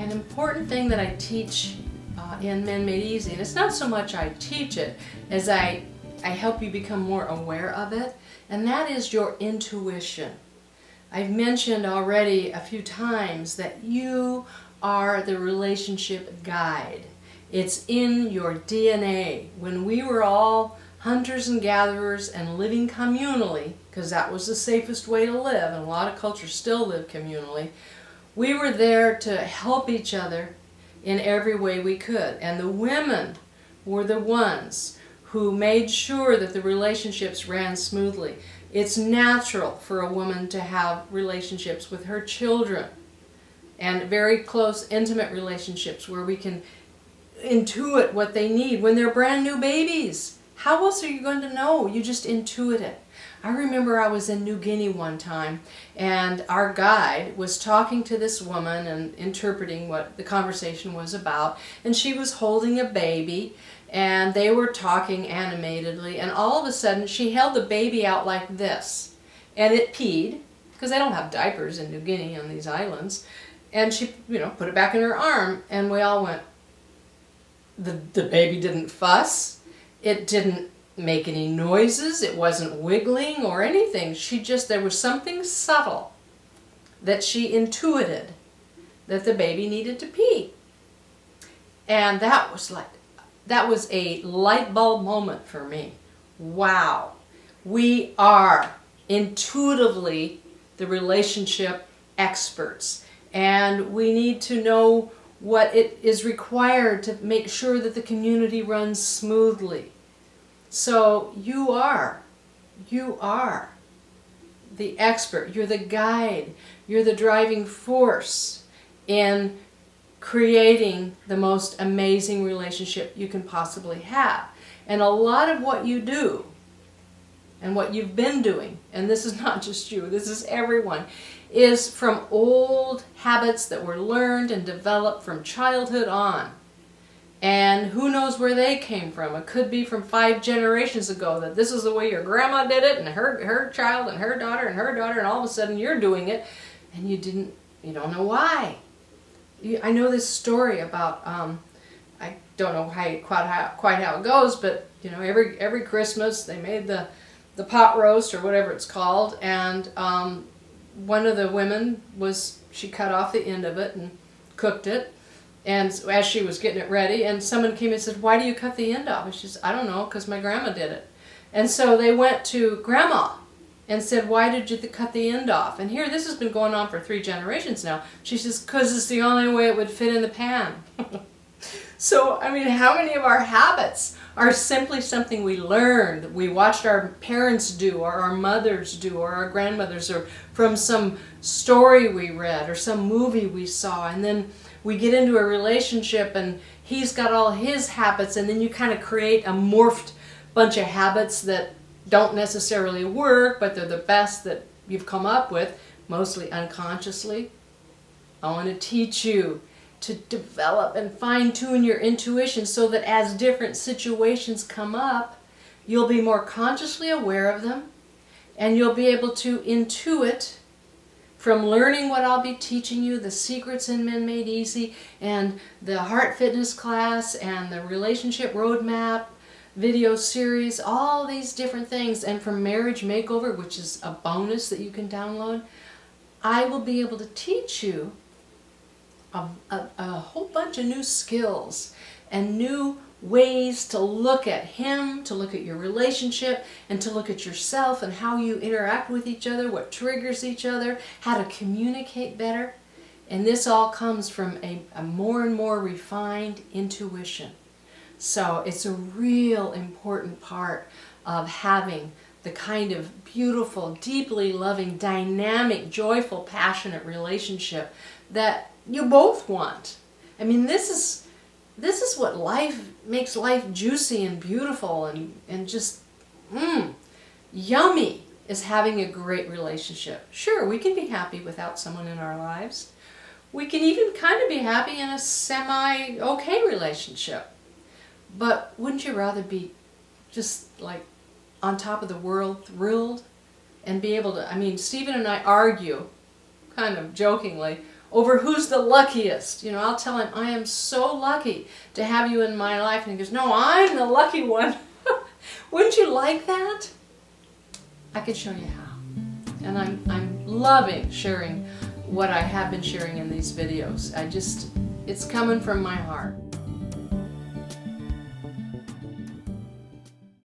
an important thing that I teach in Men Made Easy, and it's not so much I teach it as I help you become more aware of it, and that is your intuition. I've mentioned already a few times that you are the relationship guide. It's in your DNA. When we were all hunters and gatherers and living communally, because that was the safest way to live, and a lot of cultures still live communally, we were there to help each other in every way we could. And the women were the ones who made sure that the relationships ran smoothly. It's natural for a woman to have relationships with her children and very close, intimate relationships where we can intuit what they need when they're brand new babies. How else are you going to know? You just intuit it. I remember I was in New Guinea one time, and our guide was talking to this woman and interpreting what the conversation was about, and she was holding a baby, and they were talking animatedly, and all of a sudden she held the baby out like this, and it peed, because they don't have diapers in New Guinea on these islands, and she, put it back in her arm, and we all went, the baby didn't fuss, it didn't make any noises, it wasn't wiggling or anything. There was something subtle that she intuited that the baby needed to pee. And that was a light bulb moment for me. Wow. We are intuitively the relationship experts, and we need to know what it is required to make sure that the community runs smoothly. So you are the expert, you're the guide, you're the driving force in creating the most amazing relationship you can possibly have. And a lot of what you do and what you've been doing, and this is not just you, this is everyone, is from old habits that were learned and developed from childhood on. And who knows where they came from. It could be from 5 generations ago that this is the way your grandma did it, and her child and her daughter, and all of a sudden you're doing it, and you don't know why. I know this story about, I don't know quite how it goes, but every Christmas they made the pot roast or whatever it's called, and one of the women she cut off the end of it and cooked it. And as she was getting it ready, and someone came and said, "Why do you cut the end off?" And she said, "I don't know, because my grandma did it." And so they went to Grandma and said, "Why did you cut the end off?" And here, this has been going on for 3 generations now. She says, "Because it's the only way it would fit in the pan." So, how many of our habits are simply something we learned, we watched our parents do, or our mothers do, or our grandmothers, or from some story we read, or some movie we saw, and then we get into a relationship and he's got all his habits, and then you kind of create a morphed bunch of habits that don't necessarily work, but they're the best that you've come up with, mostly unconsciously. I want to teach you to develop and fine-tune your intuition so that as different situations come up, you'll be more consciously aware of them, and you'll be able to intuit from learning what I'll be teaching you, the secrets in Men Made Easy, and the Heart Fitness class, and the Relationship Roadmap video series, all these different things, and from Marriage Makeover, which is a bonus that you can download. I will be able to teach you a whole bunch of new skills and new ways to look at him, to look at your relationship, and to look at yourself and how you interact with each other, what triggers each other, how to communicate better. And this all comes from a more and more refined intuition. So it's a real important part of having the kind of beautiful, deeply loving, dynamic, joyful, passionate relationship that you both want. This is what makes life juicy and beautiful and just yummy, is having a great relationship. Sure, we can be happy without someone in our lives. We can even kind of be happy in a semi-okay relationship. But wouldn't you rather be just like on top of the world, thrilled, and be able to, Stephen and I argue, kind of jokingly, over who's the luckiest. You know, I'll tell him, I am so lucky to have you in my life. And he goes, no, I'm the lucky one. Wouldn't you like that? I can show you how. And I'm loving sharing what I have been sharing in these videos. It's coming from my heart.